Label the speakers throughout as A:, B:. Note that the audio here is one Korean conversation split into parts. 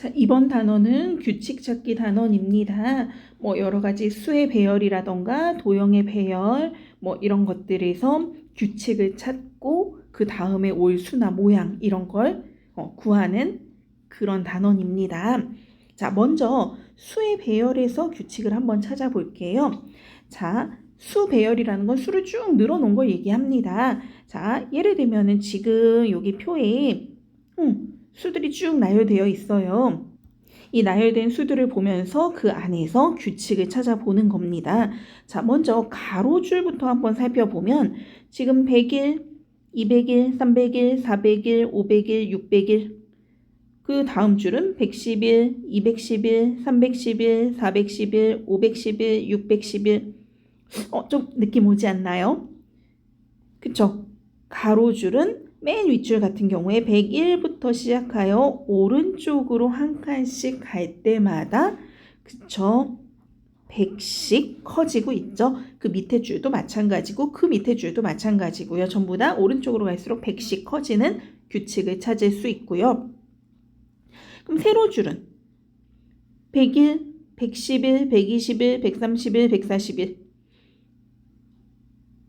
A: 자, 이번 단원은 규칙 찾기 단원입니다. 뭐 여러 가지 수의 배열이라던가 도형의 배열 뭐 이런 것들에서 규칙을 찾고 그 다음에 올 수나 모양 이런 걸 구하는 그런 단원입니다. 자, 먼저 수의 배열에서 규칙을 한번 찾아볼게요. 자, 수 배열이라는 건 수를 쭉 늘어놓은 걸 얘기합니다. 자, 예를 들면은 지금 여기 표에 수들이 쭉 나열되어 있어요. 이 나열된 수들을 보면서 그 안에서 규칙을 찾아보는 겁니다. 자, 먼저 가로줄부터 한번 살펴보면 지금 100일, 200일, 300일, 400일, 500일, 600일 그 다음 줄은 110일, 210일, 310일, 410일, 510일, 610일 좀 느낌 오지 않나요? 그쵸? 가로줄은 맨 윗줄 같은 경우에 101부터 시작하여 오른쪽으로 한 칸씩 갈 때마다 그쵸? 100씩 커지고 있죠. 그 밑에 줄도 마찬가지고 그 밑에 줄도 마찬가지고요. 전부 다 오른쪽으로 갈수록 100씩 커지는 규칙을 찾을 수 있고요. 그럼 세로줄은 100일, 110일, 120일, 130일, 140일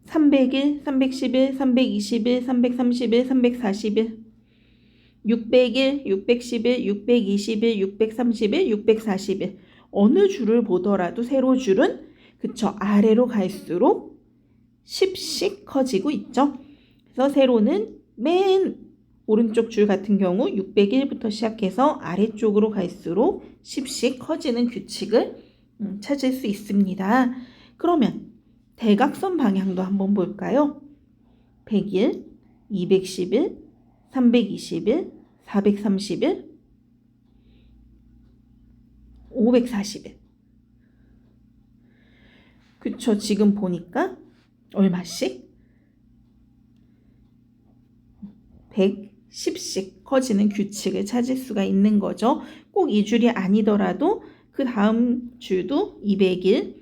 A: 300일, 310일, 320일, 330일, 340일 600일, 610일, 620일, 630일, 640일 어느 줄을 보더라도 세로줄은 그쵸 아래로 갈수록 10씩 커지고 있죠. 그래서 세로는 맨 오른쪽 줄 같은 경우 600일부터 시작해서 아래쪽으로 갈수록 10씩 커지는 규칙을 찾을 수 있습니다. 그러면 대각선 방향도 한번 볼까요? 100일, 210일, 320일, 430일, 540일. 그쵸? 지금 보니까 얼마씩? 110씩 커지는 규칙을 찾을 수가 있는 거죠. 꼭 이 줄이 아니더라도 그 다음 줄도 200일,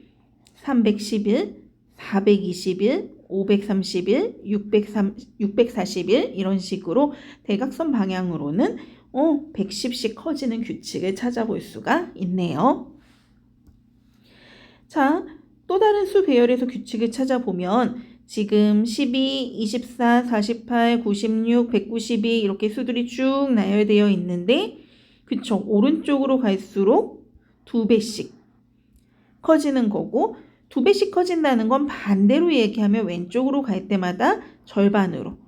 A: 310일, 420일, 530일, 640일 이런 식으로 대각선 방향으로는 110씩 커지는 규칙을 찾아볼 수가 있네요. 자, 또 다른 수 배열에서 규칙을 찾아보면 지금 12, 24, 48, 96, 192 이렇게 수들이 쭉 나열되어 있는데 그쵸? 오른쪽으로 갈수록 2배씩 커지는 거고 2배씩 커진다는 건 반대로 얘기하면 왼쪽으로 갈 때마다 절반으로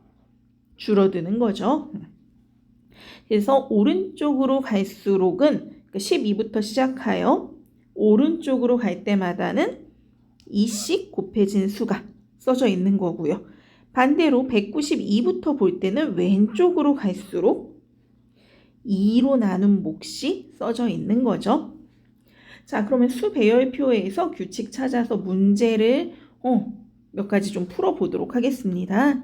A: 줄어드는 거죠. 그래서 오른쪽으로 갈수록은 12부터 시작하여 오른쪽으로 갈 때마다는 2씩 곱해진 수가 써져 있는 거고요. 반대로 192부터 볼 때는 왼쪽으로 갈수록 2로 나눈 몫이 써져 있는 거죠. 자, 그러면 수 배열표에서 규칙 찾아서 문제를 몇 가지 좀 풀어보도록 하겠습니다.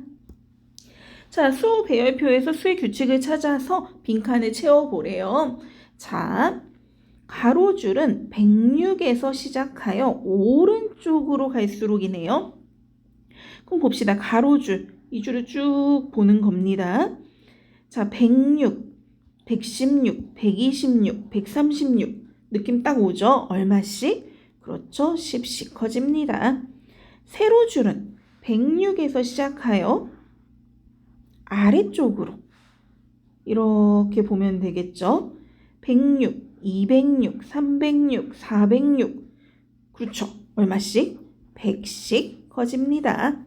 A: 자, 수 배열표에서 수의 규칙을 찾아서 빈칸을 채워보래요. 자, 가로줄은 106에서 시작하여 오른쪽으로 갈수록이네요. 그럼 봅시다. 가로줄, 이 줄을 쭉 보는 겁니다. 자, 106, 116, 126, 136 느낌 딱 오죠? 얼마씩? 그렇죠? 10씩 커집니다. 세로줄은 106에서 시작하여 아래쪽으로 이렇게 보면 되겠죠? 106, 206, 306, 406 그렇죠? 얼마씩? 100씩 커집니다.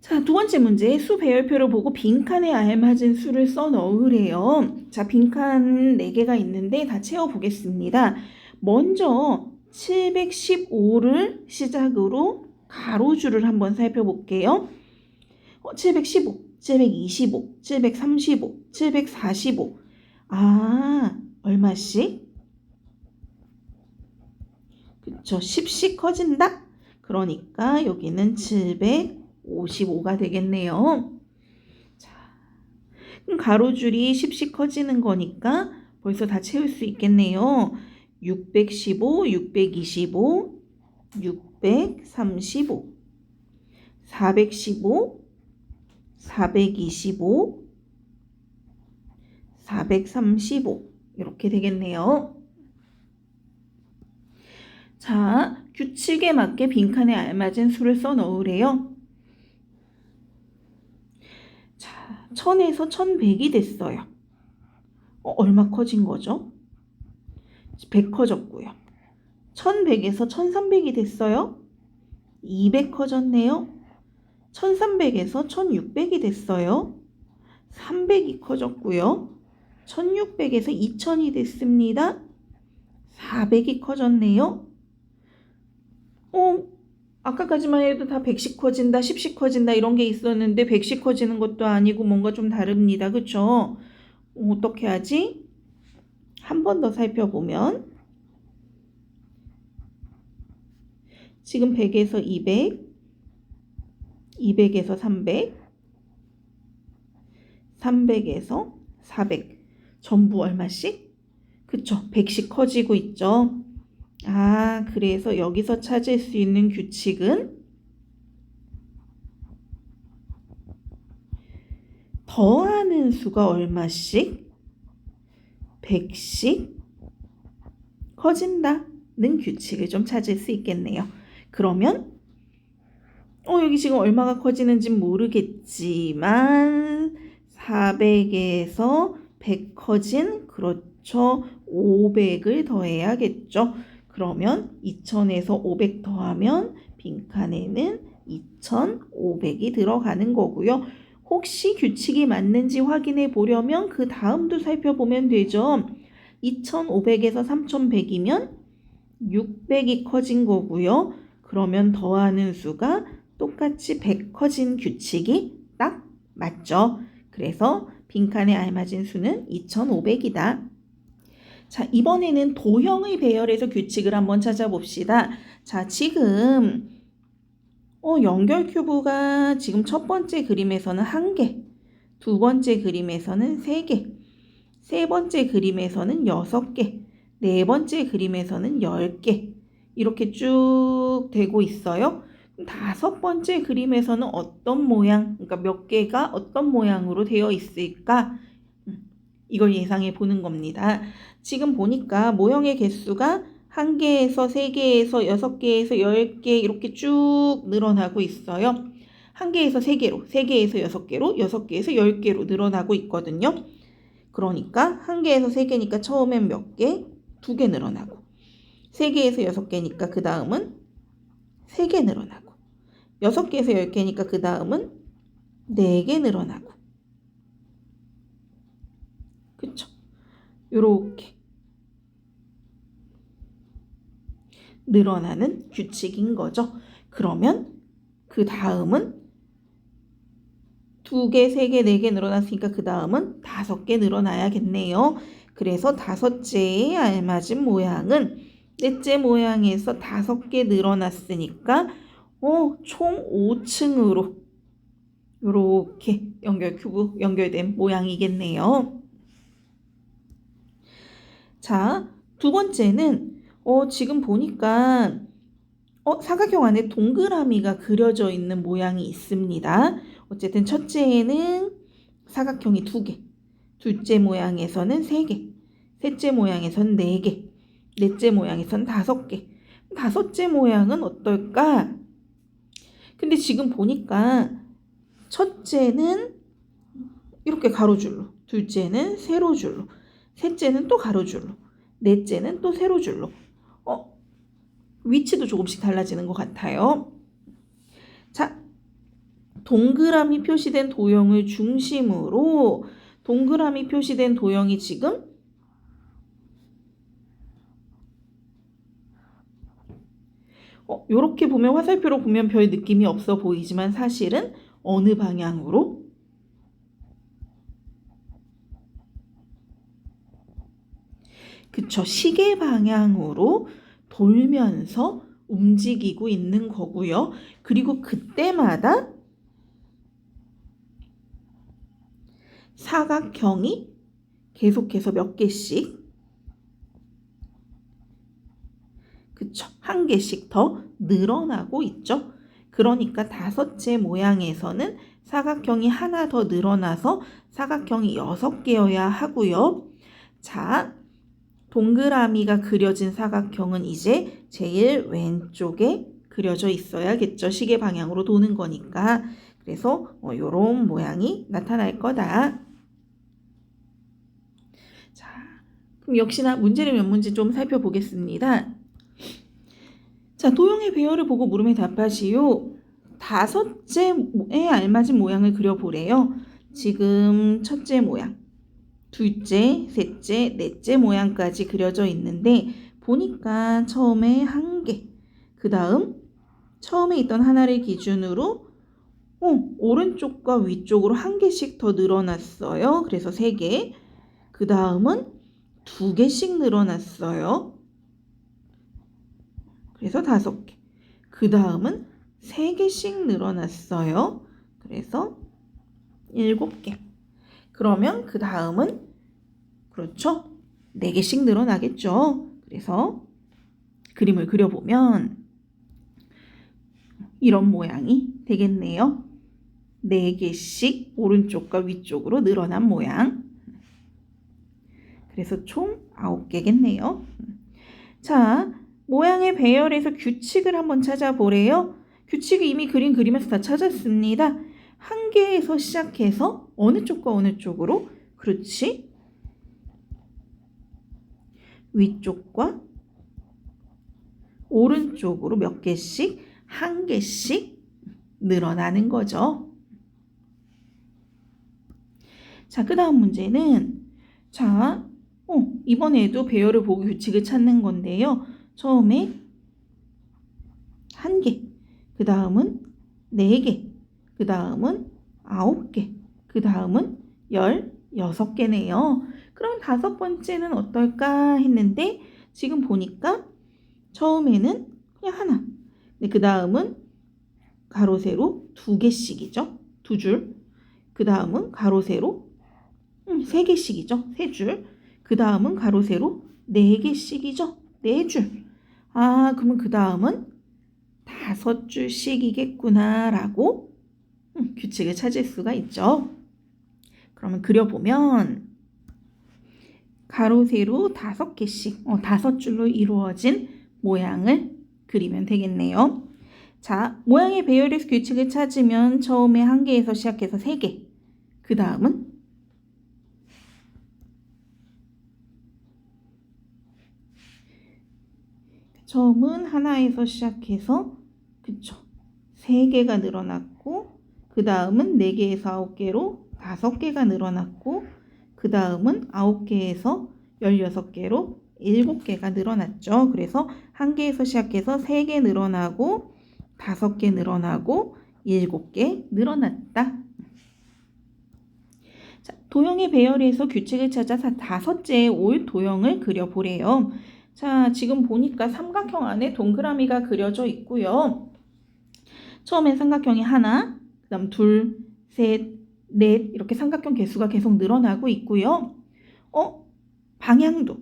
A: 자, 두 번째 문제 수 배열표를 보고 빈칸에 알맞은 수를 써 넣으래요. 자, 빈칸 4개가 있는데 다 채워보겠습니다. 먼저 715를 시작으로 가로줄을 한번 살펴볼게요. 715, 725, 735, 745 얼마씩? 그쵸, 10씩 커진다? 그러니까 여기는 755가 되겠네요. 자, 그럼 가로줄이 10씩 커지는 거니까 벌써 다 채울 수 있겠네요. 615, 625, 635, 415, 425, 435 이렇게 되겠네요. 자, 규칙에 맞게 빈칸에 알맞은 수를 써 넣으래요. 자, 1000에서 1100이 됐어요. 얼마 커진 거죠? 100 커졌고요. 1100에서 1300이 됐어요. 200 커졌네요. 1300에서 1600이 됐어요. 300이 커졌고요. 1600에서 2000이 됐습니다. 400이 커졌네요. 아까까지만 해도 다 100씩 커진다, 10씩 커진다 이런 게 있었는데 100씩 커지는 것도 아니고 뭔가 좀 다릅니다. 그쵸? 어떻게 하지? 한 번 더 살펴보면 지금 100에서 200, 200에서 300, 300에서 400 전부 얼마씩? 그쵸? 100씩 커지고 있죠? 그래서 여기서 찾을 수 있는 규칙은 더하는 수가 얼마씩? 100씩 커진다는 규칙을 좀 찾을 수 있겠네요. 그러면 여기 지금 얼마가 커지는지 모르겠지만 400에서 100 커진 그렇죠. 500을 더해야겠죠. 그러면 2000에서 500 더하면 빈칸에는 2500이 들어가는 거고요. 혹시 규칙이 맞는지 확인해 보려면 그 다음도 살펴보면 되죠. 2500에서 3100이면 600이 커진 거고요. 그러면 더하는 수가 똑같이 100 커진 규칙이 딱 맞죠. 그래서 빈칸에 알맞은 수는 2500이다. 자, 이번에는 도형의 배열에서 규칙을 한번 찾아봅시다. 자, 지금 연결 큐브가 지금 첫 번째 그림에서는 1개, 두 번째 그림에서는 3개, 세 번째 그림에서는 6개, 네 번째 그림에서는 10개 이렇게 쭉 되고 있어요. 다섯 번째 그림에서는 어떤 모양, 그러니까 몇 개가 어떤 모양으로 되어 있을까? 이걸 예상해 보는 겁니다. 지금 보니까 모형의 개수가 1개에서 3개에서 6개에서 10개 이렇게 쭉 늘어나고 있어요. 1개에서 3개로, 3개에서 6개로, 6개에서 10개로 늘어나고 있거든요. 그러니까 1개에서 3개니까 처음엔 몇 개? 2개 늘어나고 3개에서 6개니까 그 다음은 3개 늘어나고 6개에서 10개니까 그 다음은 4개 늘어나고 그쵸? 요렇게 늘어나는 규칙인 거죠. 그러면 그 다음은 2개, 3개, 4개 늘어났으니까 그 다음은 5개 늘어나야겠네요. 그래서 다섯째에 알맞은 모양은 넷째 모양에서 5개 늘어났으니까 총 5층으로 이렇게 연결 큐브 연결된 모양이겠네요. 자, 두 번째는 지금 보니까 사각형 안에 동그라미가 그려져 있는 모양이 있습니다. 어쨌든 첫째에는 사각형이 2개, 둘째 모양에서는 3개, 셋째 모양에서는 4개, 넷째 모양에서는 5개, 다섯째 모양은 어떨까? 근데 지금 보니까 첫째는 이렇게 가로줄로, 둘째는 세로줄로, 셋째는 또 가로줄로, 넷째는 또 세로줄로. 위치도 조금씩 달라지는 것 같아요. 자, 동그라미 표시된 도형을 중심으로 동그라미 표시된 도형이 지금 이렇게 보면 화살표로 보면 별 느낌이 없어 보이지만 사실은 어느 방향으로? 그쵸, 시계 방향으로 돌면서 움직이고 있는 거고요. 그리고 그때마다 사각형이 계속해서 몇 개씩, 그쵸, 한 개씩 더 늘어나고 있죠. 그러니까 다섯째 모양에서는 사각형이 하나 더 늘어나서 사각형이 6개여야 하고요. 자, 동그라미가 그려진 사각형은 이제 제일 왼쪽에 그려져 있어야겠죠. 시계 방향으로 도는 거니까. 그래서 이런 모양이 나타날 거다. 자, 그럼 역시나 문제를 몇 문제 좀 살펴보겠습니다. 자, 도형의 배열을 보고 물음에 답하시오. 5째에 알맞은 모양을 그려보래요. 지금 첫째 모양, 둘째, 셋째, 넷째 모양까지 그려져 있는데 보니까 처음에 한 개, 그 다음 처음에 있던 하나를 기준으로 오른쪽과 위쪽으로 한 개씩 더 늘어났어요. 그래서 3개. 그 다음은 2개씩 늘어났어요. 그래서 5개. 그 다음은 3개씩 늘어났어요. 그래서 7개. 그러면 그 다음은 그렇죠. 4개씩 늘어나겠죠. 그래서 그림을 그려보면 이런 모양이 되겠네요. 4개씩 오른쪽과 위쪽으로 늘어난 모양. 그래서 총 9개겠네요. 자, 모양의 배열에서 규칙을 한번 찾아보래요. 규칙을 이미 그림에서 다 찾았습니다. 한 개에서 시작해서 어느 쪽과 어느 쪽으로? 그렇지. 위쪽과 오른쪽으로 몇 개씩? 한 개씩 늘어나는 거죠. 자, 그 다음 문제는 자, 이번에도 배열을 보고 규칙을 찾는 건데요. 처음에 한 개, 그 다음은 4개, 그 다음은 9개, 그 다음은 16개네요. 그럼 5번째는 어떨까 했는데 지금 보니까 처음에는 그냥 하나, 그 다음은 가로 세로 2개씩이죠. 2줄. 그 다음은 가로 세로 3개씩이죠. 3줄. 그 다음은 가로 세로 4개씩이죠. 4줄. 아, 그러면 그 다음은 5줄씩이겠구나 라고 규칙을 찾을 수가 있죠. 그러면 그려보면 가로 세로 5개씩 5줄로 이루어진 모양을 그리면 되겠네요. 자, 모양의 배열에서 규칙을 찾으면 처음에 한 개에서 시작해서 3개. 그 다음은 처음은 하나에서 시작해서 그쵸. 3개가 늘어났고 그 다음은 4개에서 9개로 5개가 늘어났고 그 다음은 9개에서 16개로 7개가 늘어났죠. 그래서 한 개에서 시작해서 3개 늘어나고 5개 늘어나고 7개 늘어났다. 자, 도형의 배열에서 규칙을 찾아서 5째의 올 도형을 그려보래요. 자, 지금 보니까 삼각형 안에 동그라미가 그려져 있고요. 처음엔 삼각형이 하나, 그 다음 둘, 셋, 넷 이렇게 삼각형 개수가 계속 늘어나고 있고요. 방향도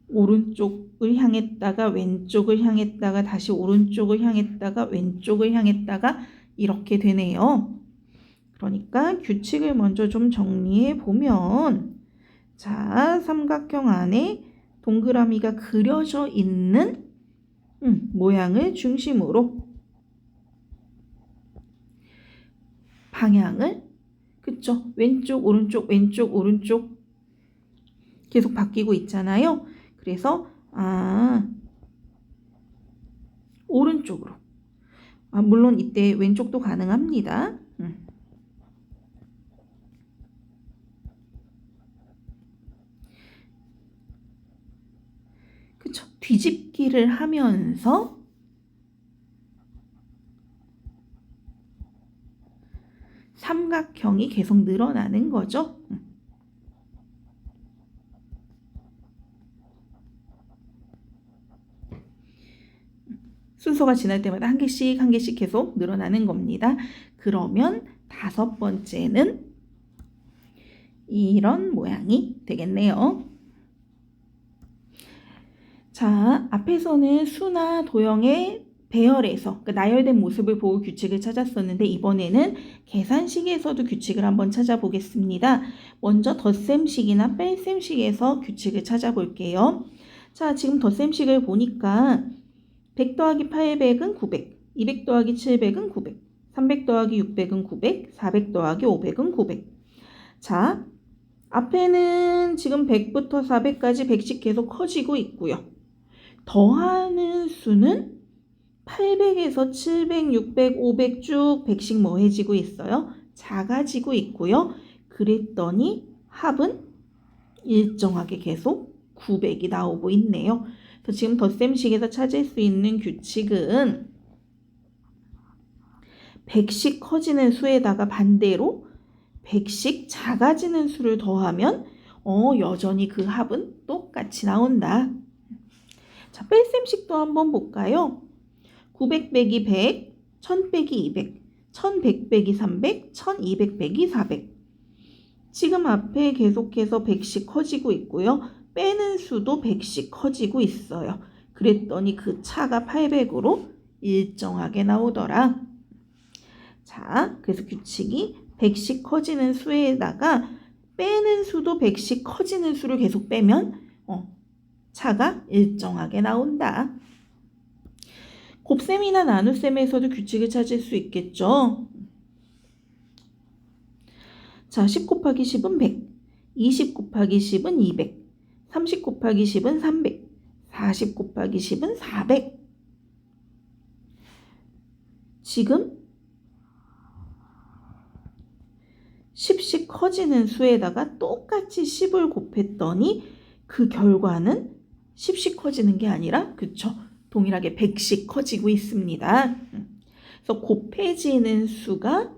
A: 오른쪽을 향했다가 왼쪽을 향했다가 다시 오른쪽을 향했다가 왼쪽을 향했다가 이렇게 되네요. 그러니까 규칙을 먼저 좀 정리해 보면 자, 삼각형 안에 동그라미가 그려져 있는 모양을 중심으로 방향을 그쵸? 왼쪽 오른쪽 왼쪽 오른쪽 계속 바뀌고 있잖아요. 그래서 오른쪽으로 물론 이때 왼쪽도 가능합니다. 그쵸? 뒤집기를 하면서 삼각형이 계속 늘어나는 거죠. 순서가 지날 때마다 한 개씩 한 개씩 계속 늘어나는 겁니다. 그러면 5번째는 이런 모양이 되겠네요. 자, 앞에서는 수나 도형의 배열에서 그러니까 나열된 모습을 보고 규칙을 찾았었는데 이번에는 계산식에서도 규칙을 한번 찾아보겠습니다. 먼저 덧셈식이나 뺄셈식에서 규칙을 찾아볼게요. 자, 지금 덧셈식을 보니까 100 더하기 800은 900, 200 더하기 700은 900, 300 더하기 600은 900, 400 더하기 500은 900. 자, 앞에는 지금 100부터 400까지 100씩 계속 커지고 있고요. 더하는 수는 800에서 700, 600, 500 쭉 100씩 뭐해지고 있어요? 작아지고 있고요. 그랬더니 합은 일정하게 계속 900이 나오고 있네요. 그래서 지금 덧셈식에서 찾을 수 있는 규칙은 100씩 커지는 수에다가 반대로 100씩 작아지는 수를 더하면 여전히 그 합은 똑같이 나온다. 자, 뺄셈식도 한번 볼까요? 900 빼기 100, 1000 빼기 200, 1100 빼기 300, 1200 빼기 400. 지금 앞에 계속해서 100씩 커지고 있고요. 빼는 수도 100씩 커지고 있어요. 그랬더니 그 차가 800으로 일정하게 나오더라. 자, 그래서 규칙이 100씩 커지는 수에다가 빼는 수도 100씩 커지는 수를 계속 빼면 차가 일정하게 나온다. 곱셈이나 나눗셈에서도 규칙을 찾을 수 있겠죠. 자, 10 곱하기 10은 100, 20 곱하기 10은 200, 30 곱하기 10은 300, 40 곱하기 10은 400. 지금 10씩 커지는 수에다가 똑같이 10을 곱했더니 그 결과는 10씩 커지는 게 아니라 그쵸? 동일하게 100씩 커지고 있습니다. 그래서 곱해지는 수가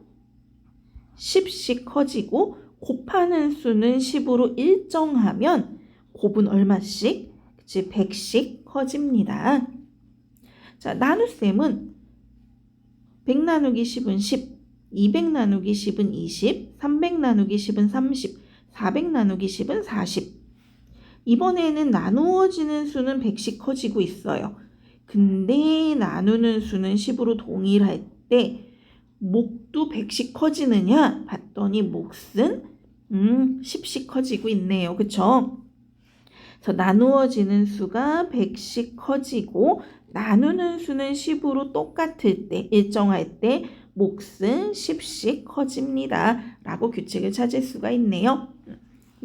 A: 10씩 커지고 곱하는 수는 10으로 일정하면 곱은 얼마씩? 그치, 100씩 커집니다. 자, 나눗셈은 100 나누기 10은 10, 200 나누기 10은 20, 300 나누기 10은 30, 400 나누기 10은 40. 이번에는 나누어지는 수는 100씩 커지고 있어요. 근데 나누는 수는 10으로 동일할 때 목도 100씩 커지느냐 봤더니 몫은 10씩 커지고 있네요. 그쵸? 그래서 나누어지는 수가 100씩 커지고 나누는 수는 10으로 똑같을 때 일정할 때 몫은 10씩 커집니다. 라고 규칙을 찾을 수가 있네요.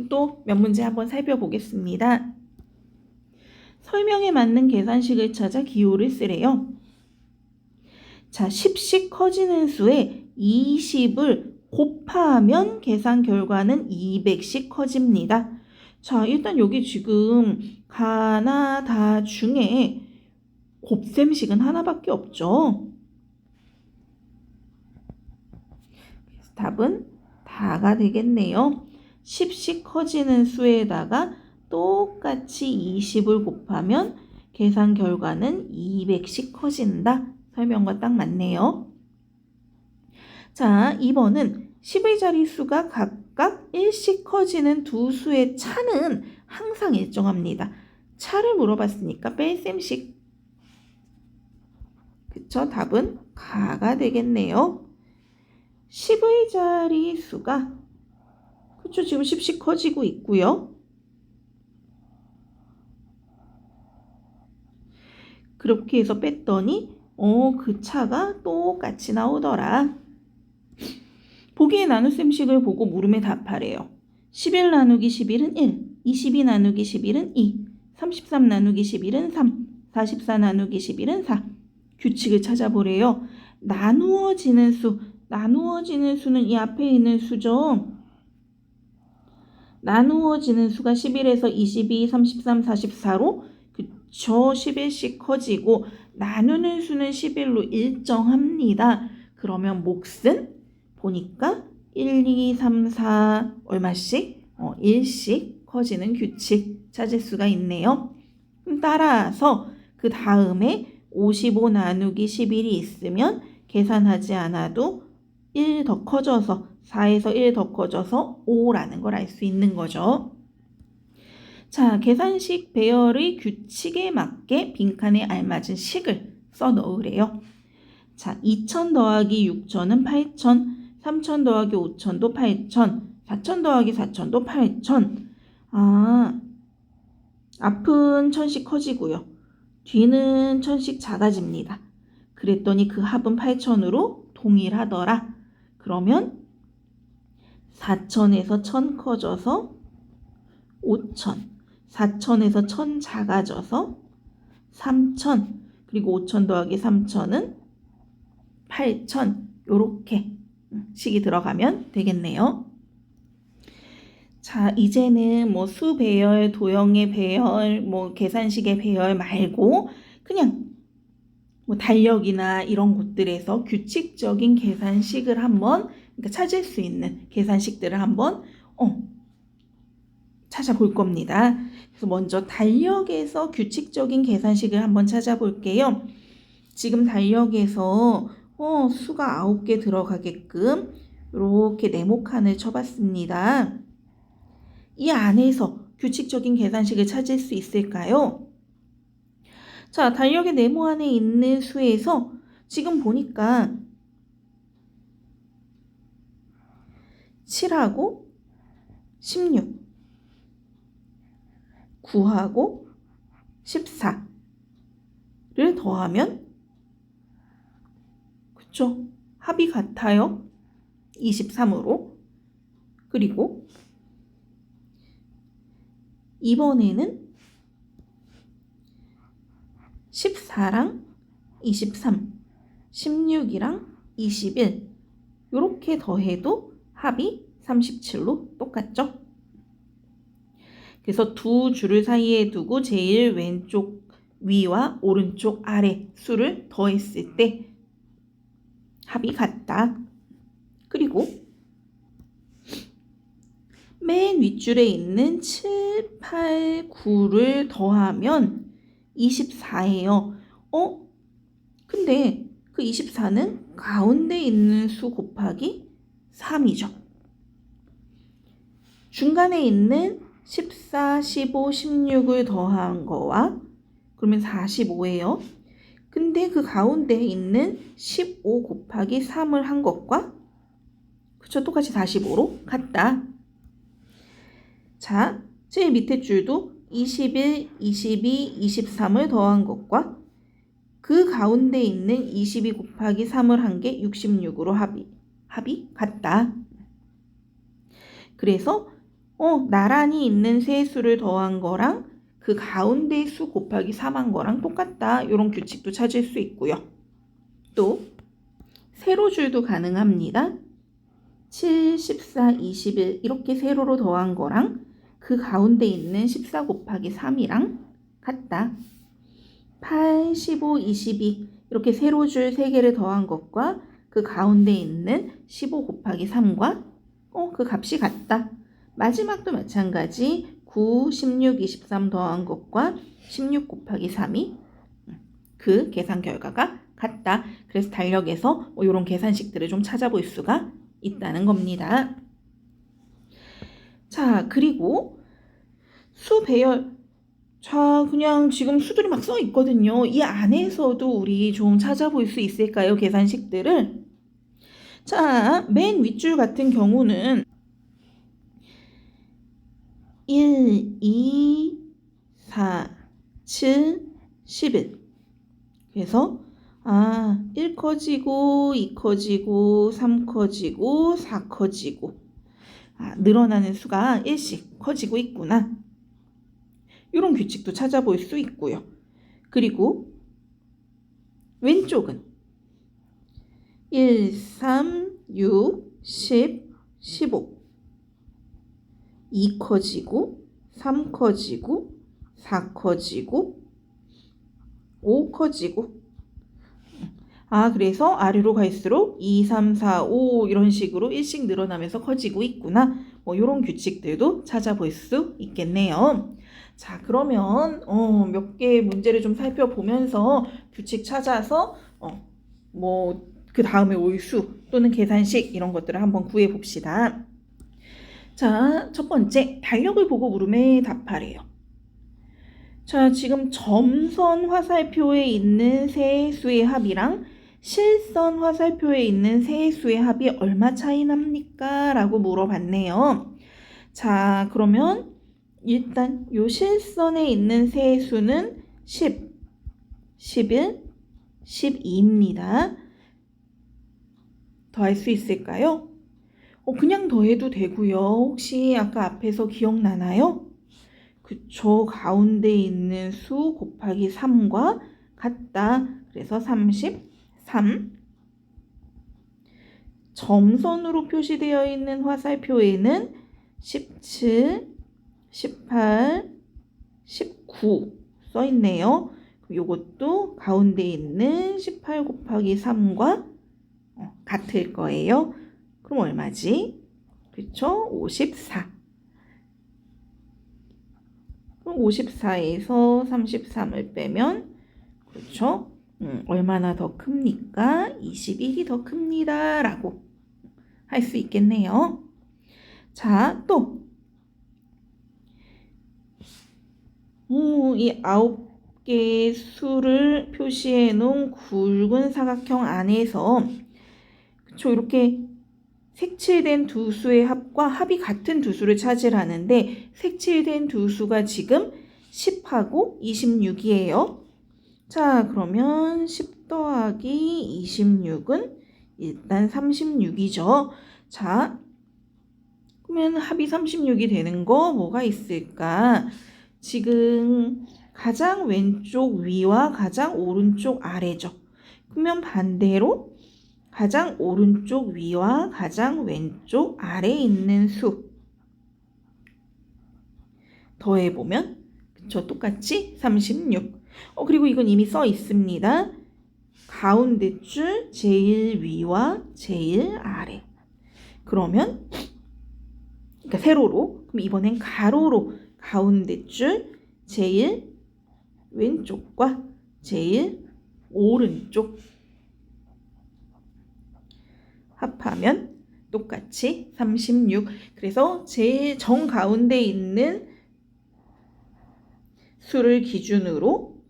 A: 또 몇 문제 한번 살펴보겠습니다. 설명에 맞는 계산식을 찾아 기호를 쓰래요. 자, 10씩 커지는 수에 20을 곱하면 계산 결과는 200씩 커집니다. 자, 일단 여기 지금 가나 다 중에 곱셈식은 하나밖에 없죠. 그래서 답은 다가 되겠네요. 10씩 커지는 수에다가 똑같이 20을 곱하면 계산 결과는 200씩 커진다. 설명과 딱 맞네요. 자, 2번은 10의 자릿수가 각각 1씩 커지는 두 수의 차는 항상 일정합니다. 차를 물어봤으니까 뺄셈식. 그쵸? 답은 가가 되겠네요. 10의 자릿수가 그쵸? 지금 10씩 커지고 있고요. 그렇게 해서 뺐더니 그 차가 똑같이 나오더라. 보기의 나눗셈식을 보고 물음에 답하래요. 11 나누기 11은 1, 22 나누기 11은 2, 33 나누기 11은 3, 44 나누기 11은 4. 규칙을 찾아보래요. 나누어지는 수는 이 앞에 있는 수죠. 나누어지는 수가 11에서 22, 33, 44로 그쵸 11씩 커지고 나누는 수는 11로 일정합니다. 그러면 몫은 보니까 1, 2, 3, 4 얼마씩? 1씩 커지는 규칙 찾을 수가 있네요. 따라서 그 다음에 55 나누기 11이 있으면 계산하지 않아도 1 더 커져서 4에서 1 더 커져서 5라는 걸 알 수 있는 거죠. 자, 계산식 배열의 규칙에 맞게 빈칸에 알맞은 식을 써 넣으래요. 자, 2000 더하기 6000은 8000, 3000 더하기 5000도 8000, 4000 더하기 4000도 8000. 앞은 1000씩 커지고요. 뒤는 1000씩 작아집니다. 그랬더니 그 합은 8000으로 동일하더라. 그러면 4000에서 1000 커져서 5000, 4000에서 1000 작아져서 3000, 그리고 5000 더하기 3000은 8000. 요렇게 식이 들어가면 되겠네요. 자, 이제는 뭐 수 배열, 도형의 배열, 뭐 계산식의 배열 말고 그냥 뭐 달력이나 이런 곳들에서 규칙적인 계산식을 한번, 그러니까 찾을 수 있는 계산식들을 한번 찾아볼 겁니다. 그래서 먼저 달력에서 규칙적인 계산식을 한번 찾아볼게요. 지금 달력에서 수가 9개 들어가게끔 이렇게 네모칸을 쳐봤습니다. 이 안에서 규칙적인 계산식을 찾을 수 있을까요? 자, 달력의 네모 안에 있는 수에서 지금 보니까 7하고 16, 9하고 14를 더하면 그쵸? 합이 같아요. 23으로. 그리고 이번에는 14랑 23, 16이랑 21 이렇게 더해도 합이 37로 똑같죠? 그래서 두 줄을 사이에 두고 제일 왼쪽 위와 오른쪽 아래 수를 더했을 때 합이 같다. 그리고 맨 윗줄에 있는 7, 8, 9를 더하면 24예요. 근데 그 24는 가운데 있는 수 곱하기 3이죠. 중간에 있는 14, 15, 16을 더한 거와 그러면 45예요. 근데 그 가운데 있는 15 곱하기 3을 한 것과 그쵸, 똑같이 45로 같다. 자, 제일 밑에 줄도 21, 22, 23을 더한 것과 그 가운데 있는 22 곱하기 3을 한 게 66으로 합이 같다. 그래서 나란히 있는 세 수를 더한 거랑 그 가운데 수 곱하기 3 한 거랑 똑같다. 이런 규칙도 찾을 수 있고요. 또 세로줄도 가능합니다. 7, 14, 21 이렇게 세로로 더한 거랑 그 가운데 있는 14 곱하기 3이랑 같다. 8, 15, 22 이렇게 세로줄 3개를 더한 것과 그 가운데 있는 15 곱하기 3과 그 값이 같다. 마지막도 마찬가지 9, 16, 23 더한 것과 16 곱하기 3이 그 계산 결과가 같다. 그래서 달력에서 이런 계산식들을 좀 찾아볼 수가 있다는 겁니다. 자, 그리고 수 배열. 자, 그냥 지금 수들이 막 써 있거든요. 이 안에서도 우리 좀 찾아볼 수 있을까요? 계산식들을. 자, 맨 윗줄 같은 경우는 1, 2, 4, 7, 11. 그래서 1 커지고 2 커지고 3 커지고 4 커지고 늘어나는 수가 1씩 커지고 있구나. 이런 규칙도 찾아볼 수 있고요. 그리고 왼쪽은 1, 3, 6, 10, 15 2 커지고 3 커지고 4 커지고 5 커지고 그래서 아래로 갈수록 2, 3, 4, 5 이런 식으로 1씩 늘어나면서 커지고 있구나. 뭐 이런 규칙들도 찾아볼 수 있겠네요. 자, 그러면 몇 개의 문제를 좀 살펴보면서 규칙 찾아서 뭐 그 다음에 올 수 또는 계산식 이런 것들을 한번 구해 봅시다. 자, 첫 번째 달력을 보고 물음에 답하래요. 자, 지금 점선 화살표에 있는 세 수의 합이랑 실선 화살표에 있는 세 수의 합이 얼마 차이 납니까? 라고 물어봤네요. 자, 그러면 일단 요 실선에 있는 세 수는 10, 11, 12입니다. 더할 수 있을까요? 그냥 더해도 되고요. 혹시 아까 앞에서 기억나나요? 그쵸. 가운데 있는 수 곱하기 3과 같다. 그래서 33. 점선으로 표시되어 있는 화살표에는 17, 18, 19 써 있네요. 이것도 가운데 있는 18 곱하기 3과 같을 거예요. 그럼 얼마지? 그쵸? 54. 그럼 54에서 33을 빼면 그렇죠? 얼마나 더 큽니까? 21이 더 큽니다. 라고 할 수 있겠네요. 자, 또 이 9개의 수를 표시해 놓은 굵은 사각형 안에서 그쵸? 이렇게 색칠된 두 수의 합과 합이 같은 두 수를 찾으라는데 색칠된 두 수가 지금 10하고 26이에요. 자, 그러면 10 더하기 26은 일단 36이죠. 자, 그러면 합이 36이 되는 거 뭐가 있을까? 지금 가장 왼쪽 위와 가장 오른쪽 아래죠. 그러면 반대로 가장 오른쪽 위와 가장 왼쪽 아래에 있는 수 더해보면 그쵸? 똑같이 36. 그리고 이건 이미 써 있습니다. 가운데 줄 제일 위와 제일 아래. 그러면 그러니까 세로로. 그럼 이번엔 가로로 가운데 줄 제일 왼쪽과 제일 오른쪽 합하면 똑같이 36. 그래서 제일 정가운데 있는 수를 기준으로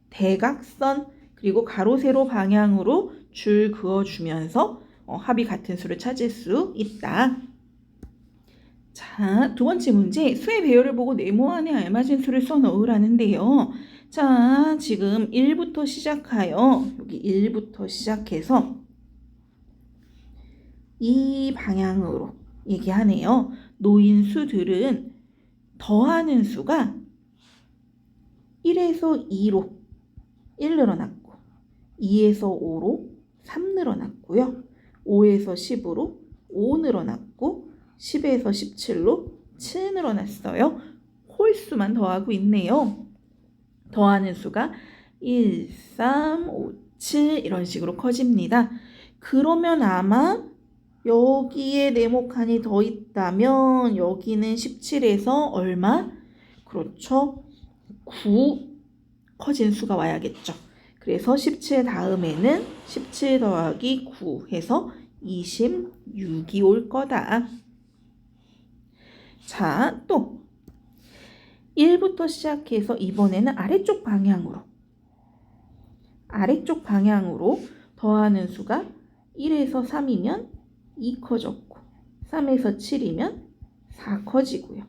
A: 대각선 그리고 가로 세로 방향으로 줄 그어주면서 합이 같은 수를 찾을 수 있다. 자, 두 번째 문제. 수의 배열을 보고 네모 안에 알맞은 수를 써 넣으라는데요. 자, 지금 1부터 시작하여 여기 1부터 시작해서 이 방향으로 얘기하네요. 놓인 수들은 더하는 수가 1에서 2로 1 늘어났고 2에서 5로 3 늘어났고요. 5에서 10으로 5 늘어났고 10에서 17로 7 늘어났어요. 홀수만 더하고 있네요. 더하는 수가 1, 3, 5, 7 이런 식으로 커집니다. 그러면 아마 여기에 네모칸이 더 있다면 여기는 17에서 얼마? 그렇죠. 9 커진 수가 와야겠죠. 그래서 17 다음에는 17 더하기 9 해서 26이 올 거다. 자, 또 1부터 시작해서 이번에는 아래쪽 방향으로 더하는 수가 1에서 3이면 2 커졌고 3에서 7이면 4 커지고요.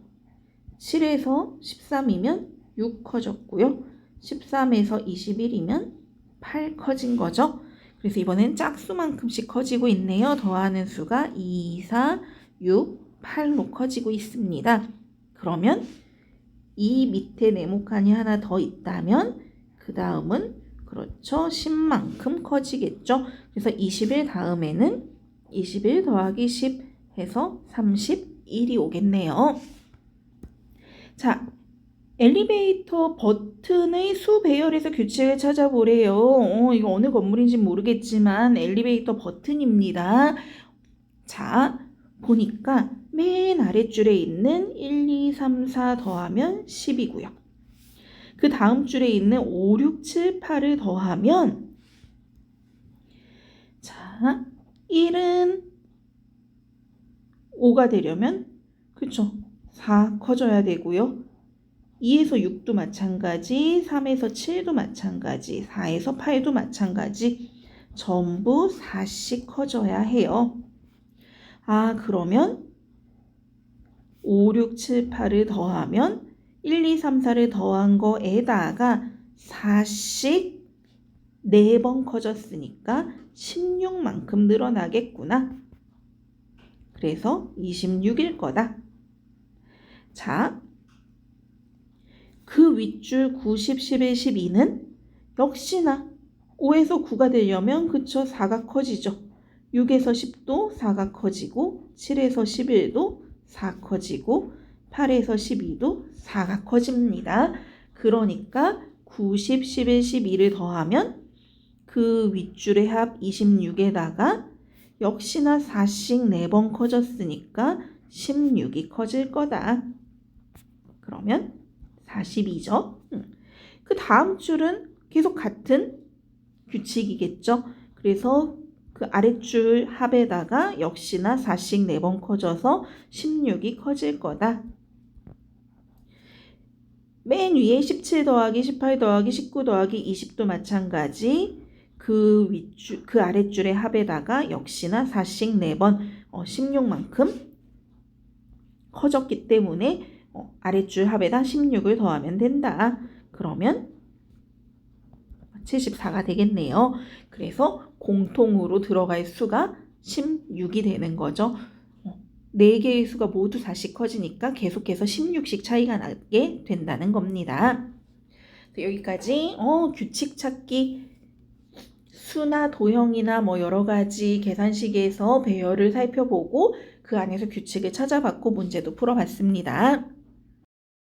A: 7에서 13이면 6 커졌고요. 13에서 21이면 8 커진 거죠. 그래서 이번엔 짝수만큼씩 커지고 있네요. 더하는 수가 2, 4, 6, 8로 커지고 있습니다. 그러면 이 밑에 네모칸이 하나 더 있다면 그 다음은 그렇죠. 10만큼 커지겠죠. 그래서 21 다음에는 21 더하기 10 해서 31이 오겠네요. 자, 엘리베이터 버튼의 수 배열에서 규칙을 찾아보래요. 이거 어느 건물인지 모르겠지만 엘리베이터 버튼입니다. 자, 보니까 맨 아랫줄에 있는 1, 2, 3, 4 더하면 10이고요. 그 다음 줄에 있는 5, 6, 7, 8을 더하면 자, 1은 5가 되려면 그쵸? 4 커져야 되고요. 2에서 6도 마찬가지, 3에서 7도 마찬가지, 4에서 8도 마찬가지. 전부 4씩 커져야 해요. 아, 그러면 5, 6, 7, 8을 더하면 1, 2, 3, 4를 더한 거에다가 4씩 4번 커졌으니까 16만큼 늘어나겠구나. 그래서 26일 거다. 자, 그 윗줄 9, 10, 11, 12는 역시나 5에서 9가 되려면 그쵸 4가 커지죠. 6에서 10도 4가 커지고 7에서 11도 4 커지고 8에서 12도 4가 커집니다. 그러니까 9, 10, 11, 12를 더하면 그 윗줄의 합 26에다가 역시나 4씩 4번 커졌으니까 16이 커질 거다. 그러면 42죠. 그 다음 줄은 계속 같은 규칙이겠죠. 그래서 그 아랫줄 합에다가 역시나 4씩 4번 커져서 16이 커질 거다. 맨 위에 17 더하기 18 더하기 19 더하기 20도 마찬가지. 그 아랫줄의 합에다가 역시나 4씩 4번 16만큼 커졌기 때문에 아랫줄 합에다 16을 더하면 된다. 그러면 74가 되겠네요. 그래서 공통으로 들어갈 수가 16이 되는 거죠. 4개의 수가 모두 4씩 커지니까 계속해서 16씩 차이가 나게 된다는 겁니다. 여기까지 규칙 찾기 수나 도형이나 뭐 여러 가지 계산식에서 배열을 살펴보고 그 안에서 규칙을 찾아봤고 문제도 풀어봤습니다.